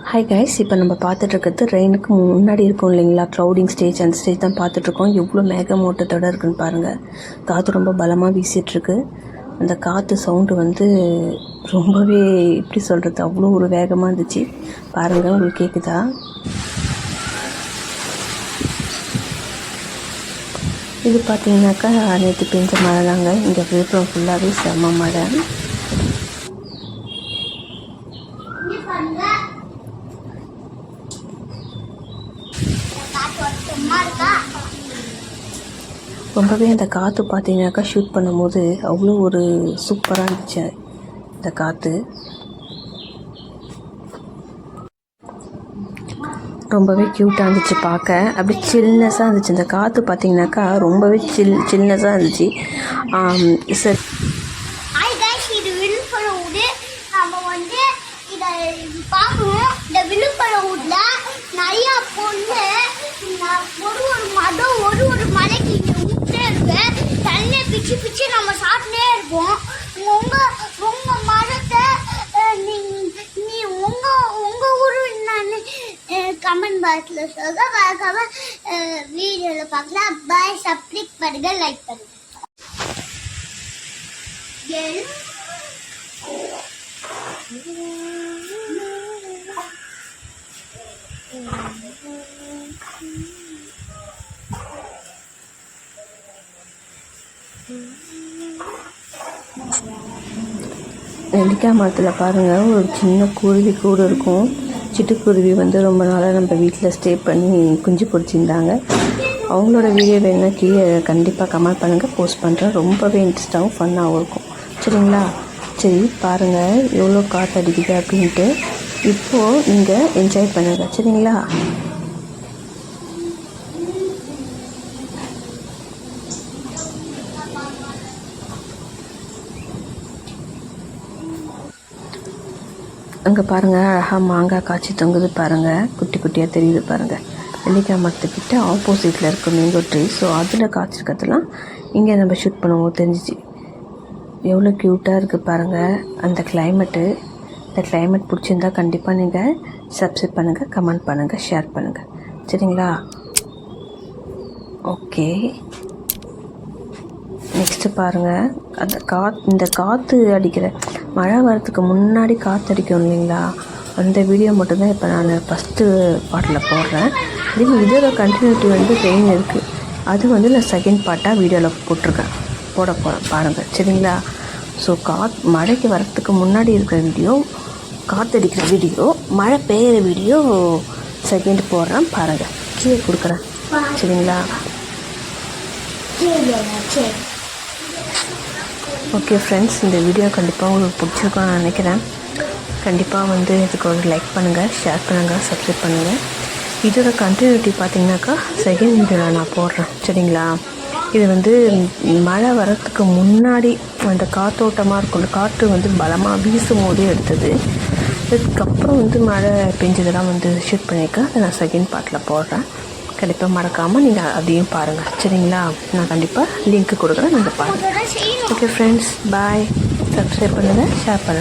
Hi guys, இப்போ நம்ம பார்த்துட்ருக்கிறது ரெயினுக்கு முன்னாடி இருக்கும் இல்லைங்களா, க்ளவுடிங் ஸ்டேஜ். அந்த ஸ்டேஜ் தான் பார்த்துட்ருக்கோம். எவ்வளோ மேகமூட்டத்தோடு இருக்குன்னு பாருங்கள். காற்று ரொம்ப பலமாக வீசிகிட்ருக்கு. அந்த காற்று சவுண்டு வந்து ரொம்பவே எப்படி சொல்கிறது, அவ்வளோ ஒரு வேகமாக இருந்துச்சு. பாருங்கள், உங்களுக்கு கேட்குதா? இது பார்த்தீங்கன்னாக்கா நேற்று பெஞ்ச மழை தாங்க. இங்கே விழுப்புரம் ஃபுல்லாகவே செம்ம மழை. ரொம்பவே அந்த காற்று பார்த்தீங்கன்னாக்கா ஷூட் பண்ணும்போது அவ்வளோ ஒரு சூப்பராக இருந்துச்சு. இந்த காற்று ரொம்பவே க்யூட்டாக இருந்துச்சு பார்க்க. அப்படி சில்னஸாக இருந்துச்சு. இந்த காற்று பார்த்தீங்கன்னாக்கா ரொம்பவே சில்னஸாக இருந்துச்சு. சார் பார்க்கணும். இந்த விழுப்புரம் ஊர்ல நிறைய பொண்ணு ஒரு மதம் ஒரு மலைக்கு விட்டே இருக்கு. தண்ணியை பிச்சு பிச்சு நம்ம சாப்பிட்டே இருப்போம். உங்க மதத்தை நீ உங்க ஊரு என்னன்னு கமெண்ட் பாக்ஸ்ல சொல்ல. மறக்காம வீடியோல பார்க்கலாம். பாய். சப்ஸ்கிரைப் பண்ணுங்க, லைக் பண்ணுங்க. நெல்லிக்காய் மரத்தில் பாருங்கள், ஒரு சின்ன குருவி கூட இருக்கும். சிட்டுக்குருவி வந்து ரொம்ப நாளாக நம்ம வீட்டில் ஸ்டே பண்ணி குஞ்சு பொறிச்சிருந்தாங்க. அவங்களோட வீடியோ வேணுன்னா கீழே கண்டிப்பாக கமெண்ட் பண்ணுங்கள், போஸ்ட் பண்ணுறேன். ரொம்பவே இன்ட்ரெஸ்டாகவும் ஃபன்னாகவும் இருக்கும். சரிங்களா? சரி, பாருங்கள் எவ்வளோ காற்று அடிக்குது அப்படின்ட்டு. இப்போது நீங்கள் என்ஜாய் பண்ணுங்கள். சரிங்களா? அங்கே பாருங்கள், அழகாக மாங்காய் காய்ச்சி தொங்குது பாருங்கள். குட்டி குட்டியாக தெரியுது பாருங்கள். நெல்லிக்காய் மரத்துக்கிட்ட ஆப்போசிட்டில் இருக்க மேங்கோ ட்ரீ. ஸோ அதில் காய்ச்சிருக்கிறதுலாம் இங்கே நம்ம ஷூட் பண்ணுவோம் தெரிஞ்சிச்சு. எவ்வளோ க்யூட்டாக இருக்குது பாருங்கள் அந்த கிளைமேட்டு. இந்த கிளைமேட் பிடிச்சிருந்தா கண்டிப்பாக நீங்கள் சப்ஸ்கிரைப் பண்ணுங்கள், கமெண்ட் பண்ணுங்கள், ஷேர் பண்ணுங்கள். சரிங்களா? ஓகே, நெக்ஸ்ட்டு பாருங்கள். அந்த இந்த காற்று அடிக்கிற மழை வரத்துக்கு முன்னாடி காற்று அடிக்கும் இல்லைங்களா, அந்த வீடியோ மட்டும்தான் இப்போ நான் ஃபஸ்ட்டு பாட்டில் போடுறேன். இதோட கண்டினியூட்டி வந்து ரெயின் இருக்குது. அது வந்து நான் செகண்ட் பார்ட்டாக வீடியோவில் போட போகிறேன் பாருங்கள். சரிங்களா? ஸோ மழைக்கு வரத்துக்கு முன்னாடி இருக்கிற வீடியோ, காற்றடிக்கிற வீடியோ, மழை பெய்கிற வீடியோ செகண்ட் போடுறேன் பாருங்கள். கீழே கொடுக்குறேன். சரிங்களா? ஓகே ஃப்ரெண்ட்ஸ், இந்த வீடியோ கண்டிப்பாக உங்களுக்கு பிடிச்சிருக்கும்னு நான் நினைக்கிறேன். கண்டிப்பாக வந்து இதுக்கு ஒரு லைக் பண்ணுங்கள், ஷேர் பண்ணுங்கள், சப்ஸ்கிரைப் பண்ணுங்கள். இதோட கண்டினியூட்டி பார்த்தீங்கன்னாக்கா செகண்ட் வீடியோவில் நான் போடுறேன். சரிங்களா? இது வந்து மழை வரத்துக்கு முன்னாடி அந்த காற்றோட்டமாக இருக்கும். அந்த காற்று வந்து பலமாக வீசும் போதே எடுத்தது. இதுக்கப்புறம் வந்து மழை பெஞ்சதெல்லாம் வந்து ஷூட் பண்ணியிருக்கேன். அதை நான் செகண்ட் பார்ட்டில் போடுறேன். கண்டிப்பாக மறக்காமல் நீங்கள் அதையும் பாருங்கள். சரிங்களா? நான் கண்டிப்பாக லிங்க்கு கொடுக்குறேன், நீங்கள் பாருங்கள். ஓகே ஃப்ரெண்ட்ஸ், பாய். சப்ஸ்கிரைப் பண்ணுங்கள், ஷேர் பண்ணுங்கள்.